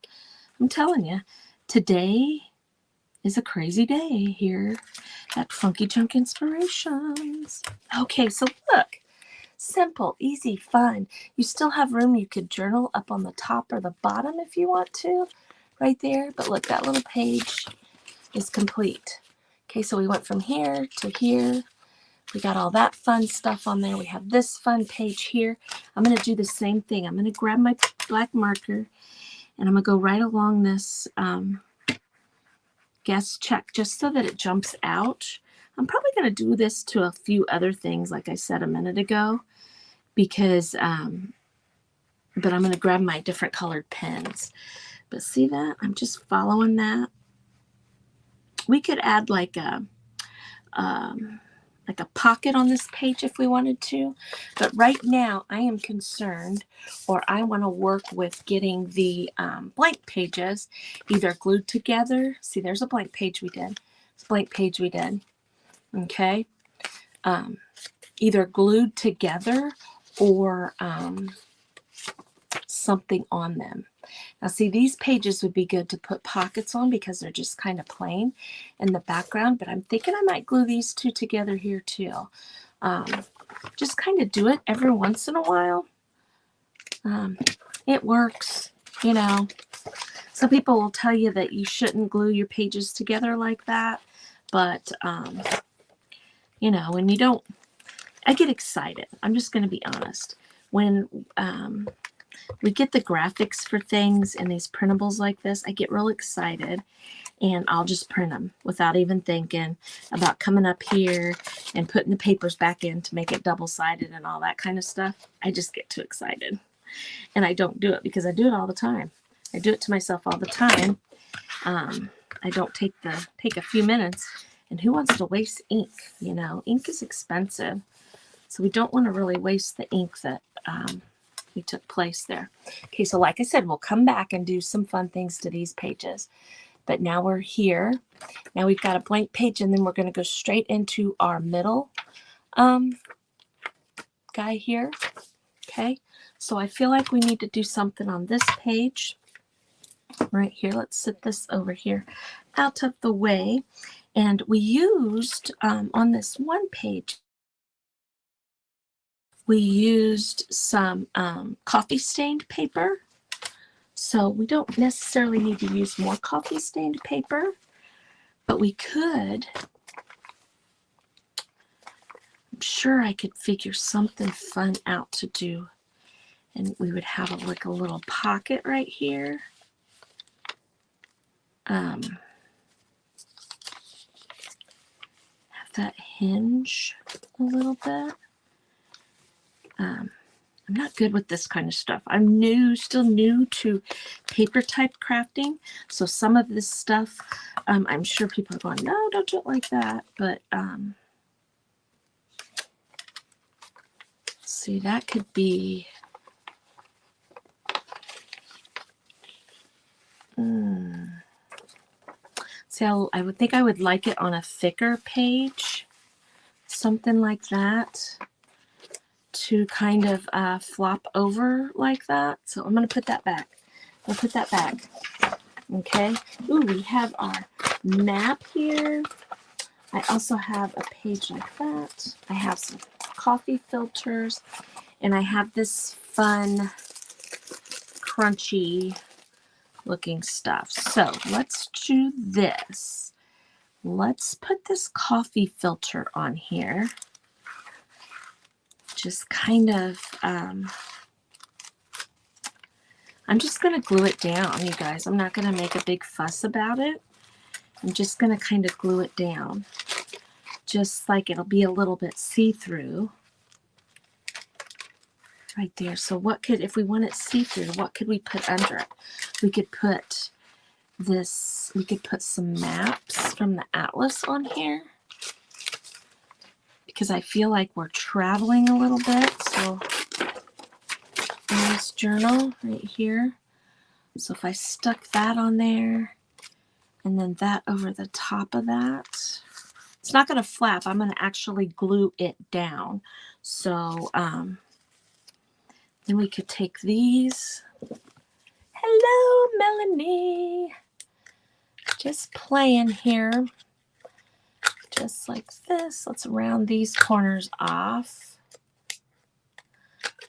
I'm telling you, today is a crazy day here at Funky Junk Inspirations. Okay, so look. Simple, easy, fun. You still have room. You could journal up on the top or the bottom if you want to, right there. But look, that little page is complete. Okay, so we went from here to here. We got all that fun stuff on there. We have this fun page here. I'm going to do the same thing. I'm going to grab my black marker and I'm going to go right along this guest check just so that it jumps out. I'm probably going to do this to a few other things, like I said a minute ago, because, but I'm going to grab my different colored pens. But see that? I'm just following that. We could add like a pocket on this page if we wanted to. But right now I am concerned, or I want to work with getting the blank pages either glued together. See, there's a blank page we did. It's a blank page we did. Okay. Either glued together or something on them. Now see, these pages would be good to put pockets on because they're just kind of plain in the background, but I'm thinking I might glue these two together here too. Just kind of do it every once in a while. It works, you know. Some people will tell you that you shouldn't glue your pages together like that, but you know, when you don't, I get excited. I'm just going to be honest. When we get the graphics for things and these printables like this, I get real excited and I'll just print them without even thinking about coming up here and putting the papers back in to make it double-sided and all that kind of stuff. I just get too excited and I don't do it because I do it all the time. I do it to myself all the time. I don't take a few minutes, and who wants to waste ink? You know, ink is expensive, so we don't want to really waste the ink that we took place there. Okay, so like I said, we'll come back and do some fun things to these pages. But now we're here. Now we've got a blank page, and then we're going to go straight into our middle guy here. Okay, so I feel like we need to do something on this page. right here. Let's sit this over here out of the way. And we used, on this one page, we used some coffee stained paper. So we don't necessarily need to use more coffee stained paper, but we could. I'm sure I could figure something fun out to do. And we would have like a little pocket right here. Have that hinge a little bit. I'm not good with this kind of stuff. I'm still new to paper type crafting. So some of this stuff, I'm sure people are going, no, don't do it like that. But see, that could be, see, I would think I would like it on a thicker page, something like that, to kind of flop over like that. So I'm going to put that back. We'll put that back. Okay. Ooh, we have our map here. I also have a page like that. I have some coffee filters, and I have this fun, crunchy looking stuff. So let's do this. Let's put this coffee filter on here. Just kind of, I'm just going to glue it down, you guys. I'm not going to make a big fuss about it. I'm just going to kind of glue it down. Just like it'll be a little bit see-through. Right there. So what could, if we want it see-through, what could we put under it? We could put this, we could put some maps from the atlas on here. Because I feel like we're traveling a little bit. So in this journal right here. So if I stuck that on there and then that over the top of that, it's not going to flap. I'm going to actually glue it down. So then we could take these. Hello, Melanie. Just playing here. Just like this. Let's round these corners off.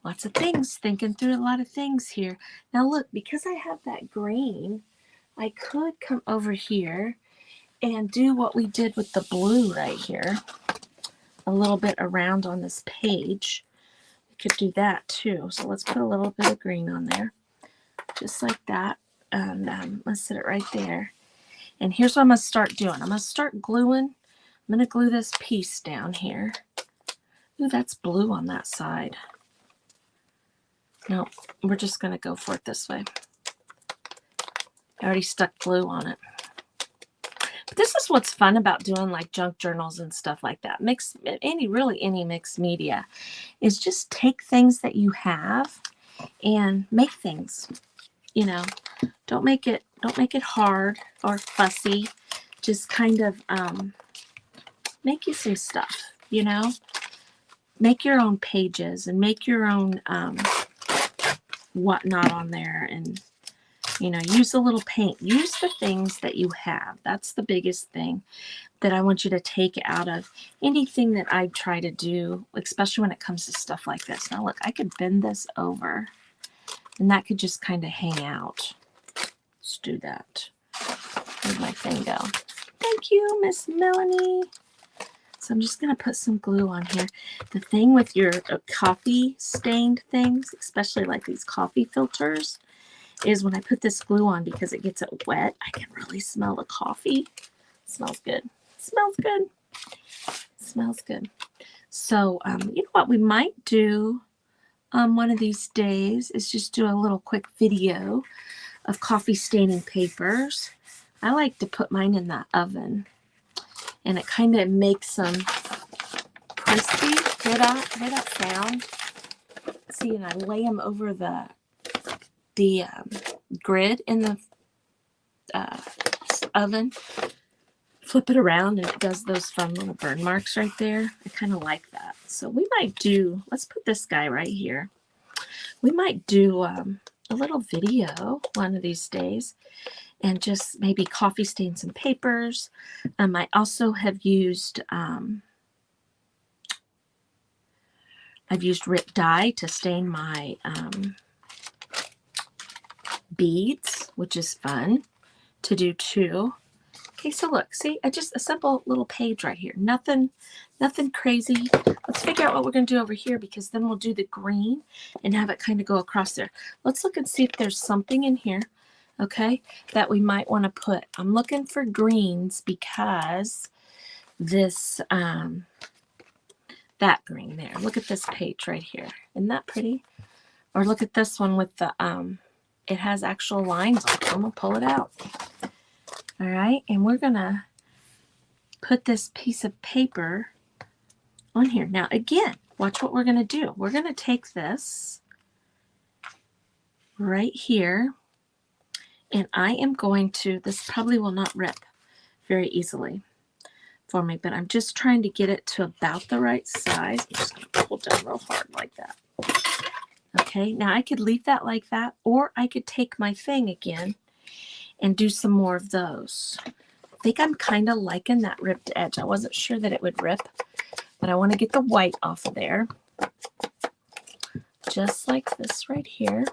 Lots of things, thinking through a lot of things here. Now look, because I have that green, I could come over here and do what we did with the blue right here. A little bit around on this page. We could do that too. So let's put a little bit of green on there. Just like that. And let's set it right there. And here's what I'm going to start doing. I'm going to start gluing. I'm going to glue this piece down here. Ooh, that's blue on that side. No, we're just going to go for it this way. I already stuck glue on it. But this is what's fun about doing like junk journals and stuff like that. Really any mixed media is just take things that you have and make things. You know, don't make it hard or fussy. Just kind of make you some stuff, you know. Make your own pages and make your own whatnot on there, and you know, use a little paint. Use the things that you have. That's the biggest thing that I want you to take out of anything that I try to do, especially when it comes to stuff like this. Now look, I could bend this over and that could just kind of hang out. Let's do that. Where'd my thing go? Thank you, Miss Melanie. So I'm just going to put some glue on here. The thing with your coffee stained things, especially like these coffee filters, is when I put this glue on, because it gets it wet, I can really smell the coffee. It smells good. It smells good. It smells good. So you know what we might do one of these days is just do a little quick video of coffee staining papers. I like to put mine in the oven. And it kind of makes them crispy. Hear that sound? See, and I lay them over the grid in the oven. Flip it around and it does those fun little burn marks right there. I kind of like that. So we might do, let's put this guy right here. We might do a little video one of these days and just maybe coffee stain some papers. I also have used, I've used Rip Dye to stain my beads, which is fun to do too. Okay, so look, see, just a simple little page right here. Nothing crazy. Let's figure out what we're going to do over here, because then we'll do the green and have it kind of go across there. Let's look and see if there's something in here, okay, that we might want to put. I'm looking for greens because this, that green there. Look at this page right here. Isn't that pretty? Or look at this one with the, it has actual lines on it. I'm going to pull it out. All right, and we're going to put this piece of paper on here. Now, again, watch what we're going to do. We're going to take this right here, and I am going to, this probably will not rip very easily for me, but I'm just trying to get it to about the right size. I'm just going to pull down real hard like that. Okay, now I could leave that like that, or I could take my thing again and do some more of those. I think I'm kind of liking that ripped edge. I wasn't sure that it would rip, but I want to get the white off of there. Just like this right here.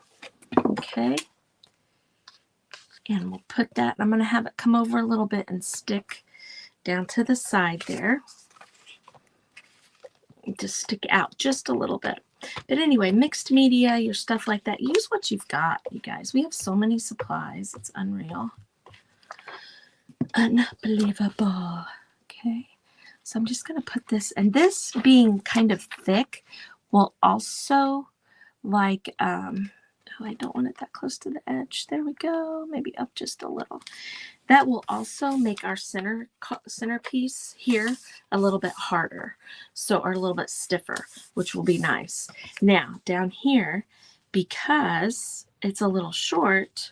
Okay. And we'll put that, I'm going to have it come over a little bit and stick down to the side there. Just stick out just a little bit. But anyway, mixed media, your stuff like that, use what you've got, you guys. We have so many supplies. It's unreal. Unbelievable. Okay. So I'm just going to put this, and this being kind of thick will also like, oh, I don't want it that close to the edge. There we go. Maybe up just a little. That will also make our centerpiece here a little bit harder, so, or a little bit stiffer, which will be nice. Now down here, because it's a little short,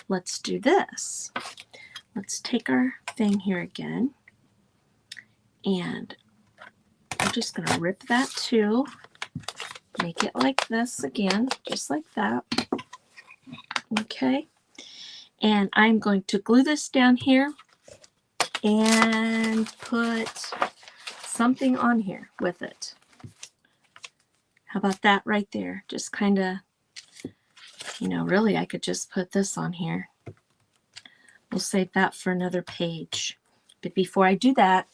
let's do this. Let's take our thing here again, and I'm just going to rip that too. Make it like this again, just like that. Okay. And I'm going to glue this down here and put something on here with it. How about that right there? Just kind of, you know, really I could just put this on here. We'll save that for another page. But before I do that,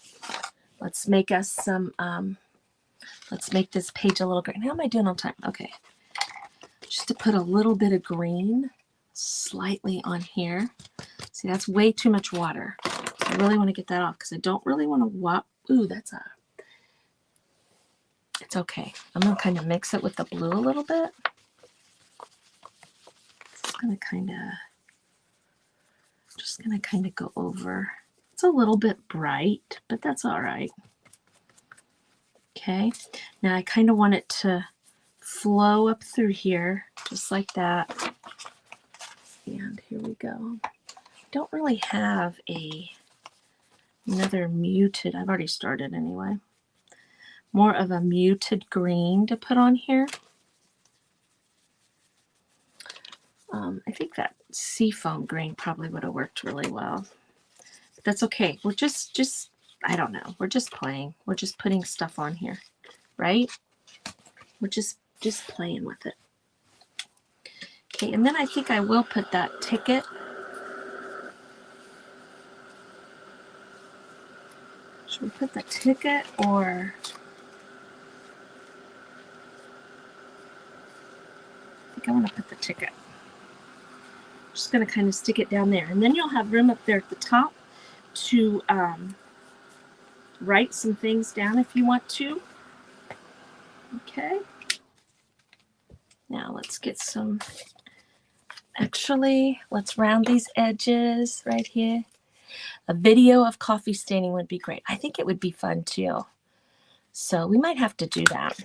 let's make us some, let's make this page a little green. How am I doing on time? Okay. Just to put a little bit of green slightly on here. See, that's way too much water. So I really want to get that off because I don't really want to ooh, that's a, it's okay. I'm going to kind of mix it with the blue a little bit. Just going to kind of go over. It's a little bit bright, but that's all right. Okay. Now I kind of want it to flow up through here, just like that. And here we go. Don't really have another muted. I've already started anyway. More of a muted green to put on here. I think that seafoam green probably would have worked really well. But that's okay. We're just I don't know. We're just playing. We're just putting stuff on here, right? We're just playing with it. Okay, and then I think I will put that ticket. Should we put the ticket, or I think I want to put the ticket. Just going to kind of stick it down there, and then you'll have room up there at the top to write some things down if you want to. Okay. Now let's get some, actually, let's round these edges right here. A video of coffee staining would be great. I think it would be fun too. So we might have to do that.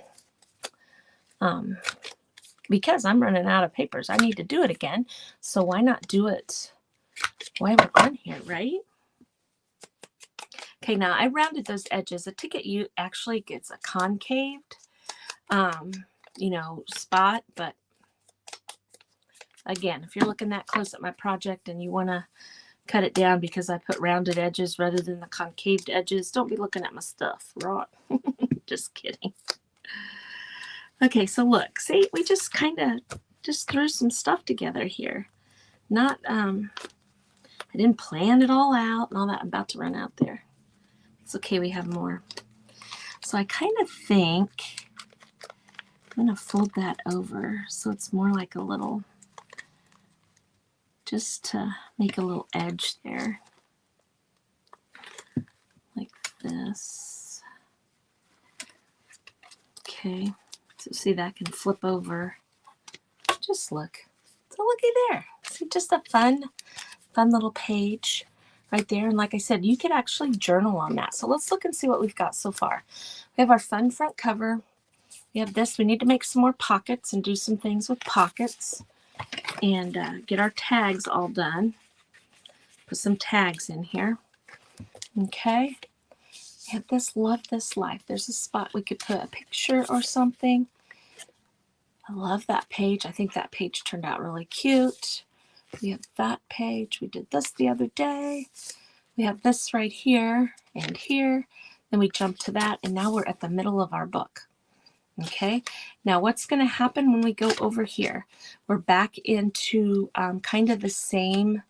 Because I'm running out of papers. I need to do it again. So why not do it while we're on here, right? Okay, now I rounded those edges. A ticket actually gets a concaved, you know, spot, but Again, if you're looking that close at my project and you want to cut it down because I put rounded edges rather than the concaved edges, don't be looking at my stuff, right? Just kidding. Okay, so look, see, we just kind of just threw some stuff together here. Not, I didn't plan it all out and all that. I'm about to run out there. It's okay, we have more. So I kind of think I'm going to fold that over so it's more like a little, just to make a little edge there. Like this. Okay. So see, that can flip over. Just look. So looky there. See, just a fun little page right there. And like I said, you could actually journal on that. So let's look and see what we've got so far. We have our fun front cover. We have this. We need to make some more pockets and do some things with pockets and get our tags all done. Put some tags in here. Okay. We have this Love This Life. There's a spot we could put a picture or something. I love that page. I think that page turned out really cute. We have that page. We did this the other day. We have this right here and here. Then we jump to that, and now we're at the middle of our book. Okay, now what's going to happen when we go over here? We're back into kind of the same,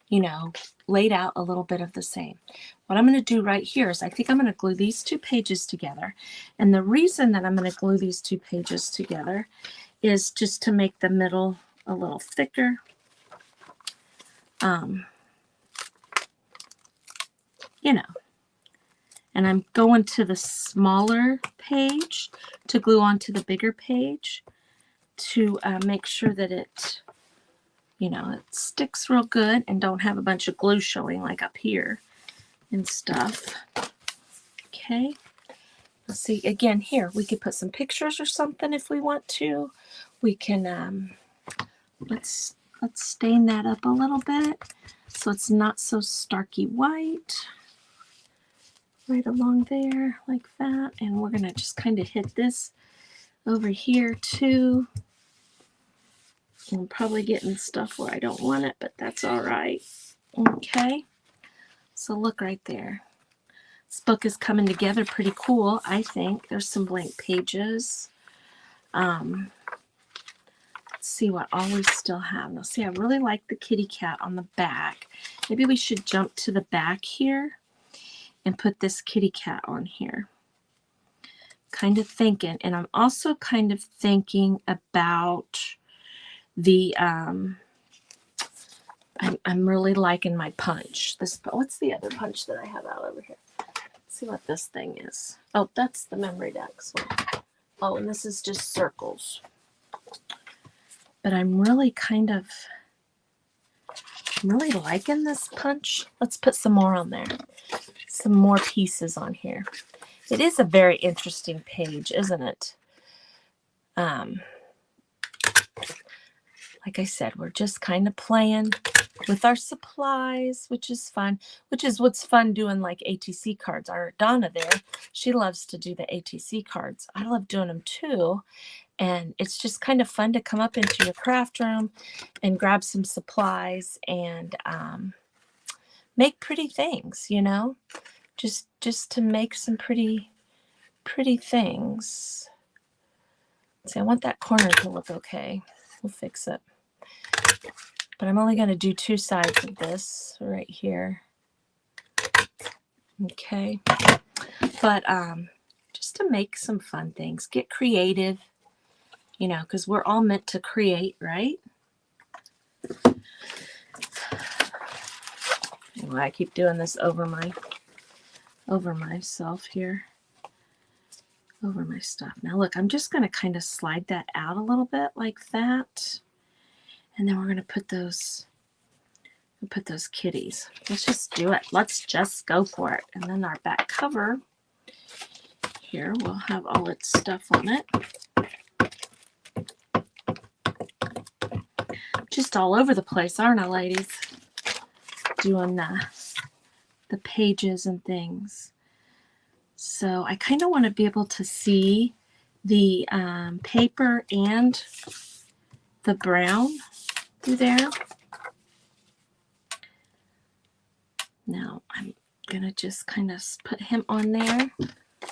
you know, laid out a little bit of the same. What I'm going to do right here is I think I'm going to glue these two pages together. And the reason that I'm going to glue these two pages together is just to make the middle a little thicker. You know, and I'm going to the smaller page to glue onto the bigger page to make sure that it, you know, it sticks real good and don't have a bunch of glue showing like up here and stuff. Okay. Let's see, again, here, we could put some pictures or something if we want to. We can, let's stain that up a little bit so it's not so starky white. Right along there like that. And we're going to just kind of hit this over here too. I'm probably getting stuff where I don't want it, but that's all right. Okay. So look right there. This book is coming together pretty cool, I think. There's some blank pages. Let's see what all we still have. Now see, I really like the kitty cat on the back. Maybe we should jump to the back here and put this kitty cat on here. Kind of thinking, and I'm also kind of thinking about the, I'm really liking my punch. This, what's the other punch that I have out over here? Let's see what this thing is. Oh, that's the Memory Decks one. Oh, and this is just circles. But I'm really liking this punch. Let's put some more on there. Some more pieces on here. It is a very interesting page, isn't it? Like I said, we're just kind of playing with our supplies, which is fun, which is what's fun doing like ATC cards. Our Donna there, she loves to do the ATC cards. I love doing them too. And it's just kind of fun to come up into your craft room and grab some supplies and make pretty things, you know, just to make some pretty things. See, I want that corner to look okay. We'll fix it. But I'm only going to do two sides of this right here. Okay. But just to make some fun things, get creative, you know, because we're all meant to create, right? Well, I keep doing this over myself here. Over my stuff. Now look, I'm just going to kind of slide that out a little bit like that. And then we're going to put those kitties. Let's just do it. Let's just go for it. And then our back cover here will have all its stuff on it. Just all over the place, aren't I, ladies? Doing the pages and things. So I kind of want to be able to see the paper and the brown. through there. Now I'm going to just kind of put him on there,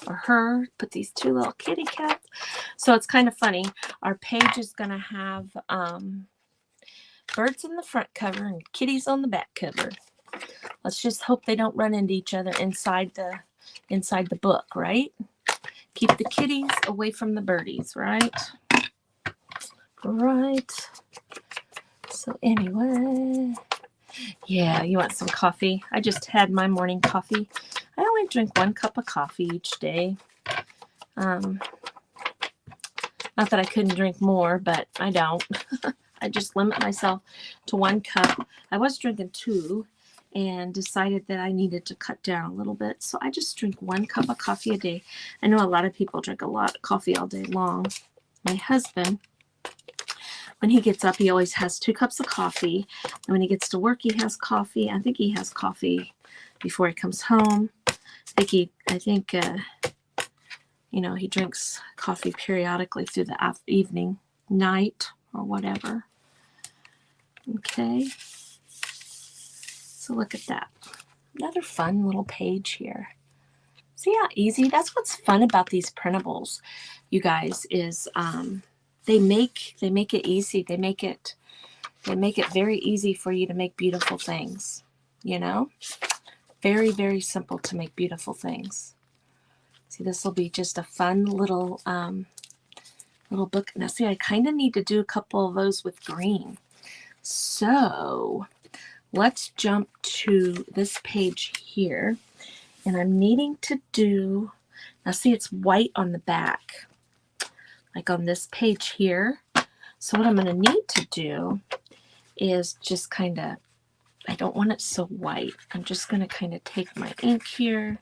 or her, put these two little kitty cats. So it's kind of funny. Our page is going to have birds in the front cover and kitties on the back cover. Let's just hope they don't run into each other inside the book, right? Keep the kitties away from the birdies, right? Right. So anyway, yeah, you want some coffee? I just had my morning coffee. I only drink 1 cup of coffee each day. Not that I couldn't drink more, but I don't. I just limit myself to 1 cup. I was drinking 2 and decided that I needed to cut down a little bit. So I just drink 1 cup of coffee a day. I know a lot of people drink a lot of coffee all day long. My husband, when he gets up, he always has 2 cups of coffee. And when he gets to work, he has coffee. I think he has coffee before he comes home. I think he drinks coffee periodically through the evening, night, or whatever. Okay. So look at that. Another fun little page here. See how easy? That's what's fun about these printables, you guys, is they make it easy. They make it very easy for you to make beautiful things. Very, very simple to make beautiful things. See, this will be just a fun little book. Now, see, I kind of need to do a couple of those with green. So let's jump to this page here. And I'm needing to do, now see, it's white on the back, like on this page here. So what I'm going to need to do is just kind of, I don't want it so white. I'm just going to kind of take my ink here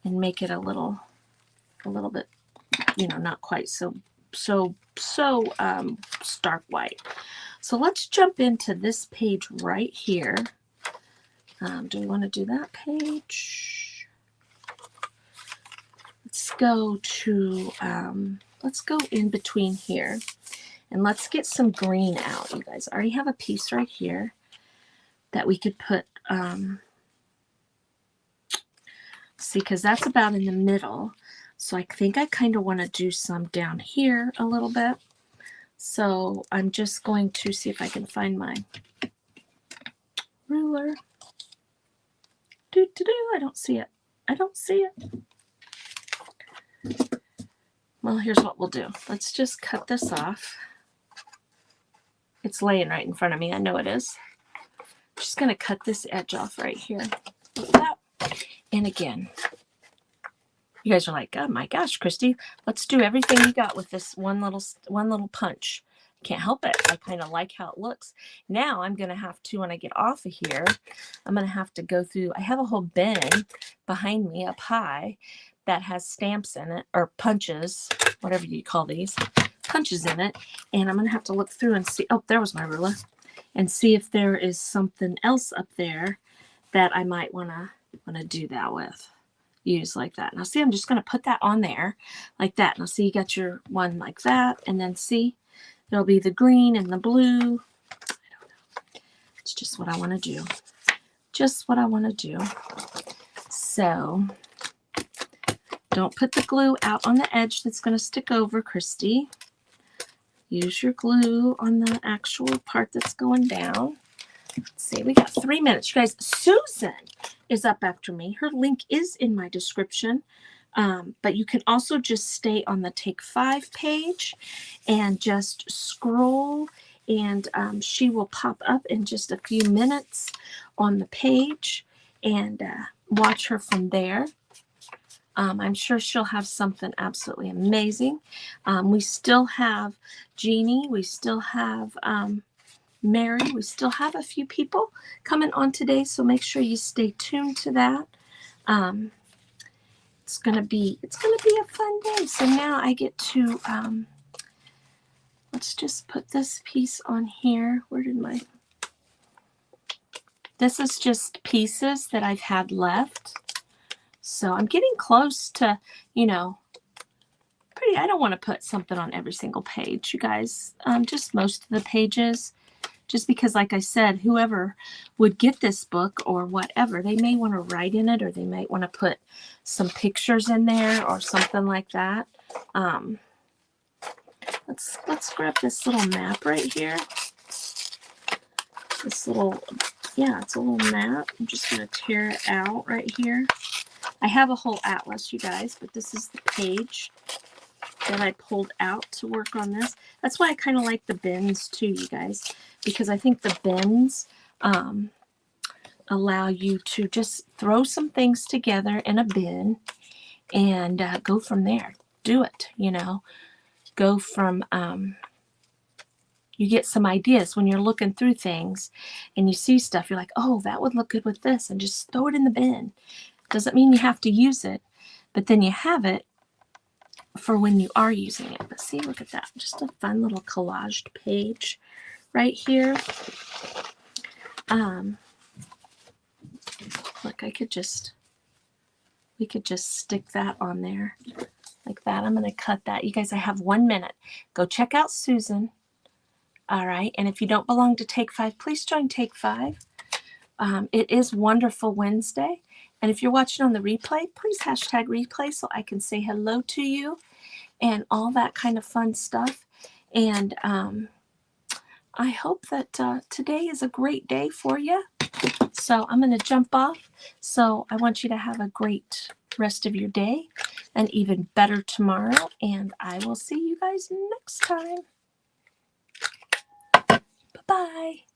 and make it a little bit, not quite so stark white. So let's jump into this page right here. Do we want to do that page? Let's go in between here, and let's get some green out, you guys. I already have a piece right here that we could put, see, because that's about in the middle. So I think I kind of want to do some down here a little bit. So I'm just going to see if I can find my ruler. I don't see it. Well, here's what we'll do. Let's just cut this off. It's laying right in front of me. I know it is. I'm just going to cut this edge off right here. Like that. And again, you guys are like, oh my gosh, Christy, let's do everything you got with this one little punch. Can't help it. I kind of like how it looks. Now I'm going to have to, when I get off of here, I'm going to have to go through, I have a whole bin behind me up high that has stamps in it, or punches, whatever you call these, punches in it. And I'm going to have to look through and see, oh, there was my ruler, and see if there is something else up there that I might want to do that with. Use like that. Now see, I'm just going to put that on there like that. Now see, you got your one like that, and then see, there'll be the green and the blue. I don't know. It's just what I want to do. Just what I want to do. So don't put the glue out on the edge that's going to stick over, Christy. Use your glue on the actual part that's going down. Let's see, we got 3 minutes. You guys, Susan is up after me. Her link is in my description. But you can also just stay on the Take 5 page and just scroll, and she will pop up in just a few minutes on the page, and watch her from there. I'm sure she'll have something absolutely amazing. We still have Jeannie. We still have Mary. We still have a few people coming on today, so make sure you stay tuned to that. It's gonna be a fun day. So now I get to let's just put this piece on here. This is just pieces that I've had left. So I'm getting close to, I don't want to put something on every single page, you guys. Just most of the pages. just because, like I said, whoever would get this book or whatever, they may want to write in it, or they might want to put some pictures in there or something like that. Let's grab this little map right here. This little, yeah, it's a little map. I'm just going to tear it out right here. I have a whole atlas, you guys, but this is the page that I pulled out to work on this. That's why I kind of like the bins too, you guys, because I think the bins allow you to just throw some things together in a bin and go from there. Do it, you know. Go from, you get some ideas when you're looking through things and you see stuff. You're like, oh, that would look good with this, and just throw it in the bin. Doesn't mean you have to use it, but then you have it for when you are using it. But see, look at that. Just a fun little collaged page right here. Look, we could just stick that on there like that. I'm going to cut that. You guys, I have 1 minute. Go check out Susan. All right. And if you don't belong to Take 5, please join Take 5. It is Wonderful Wednesday. And if you're watching on the replay, please hashtag replay so I can say hello to you and all that kind of fun stuff. And I hope that today is a great day for you. So I'm going to jump off. So I want you to have a great rest of your day, and even better tomorrow. And I will see you guys next time. Bye-bye.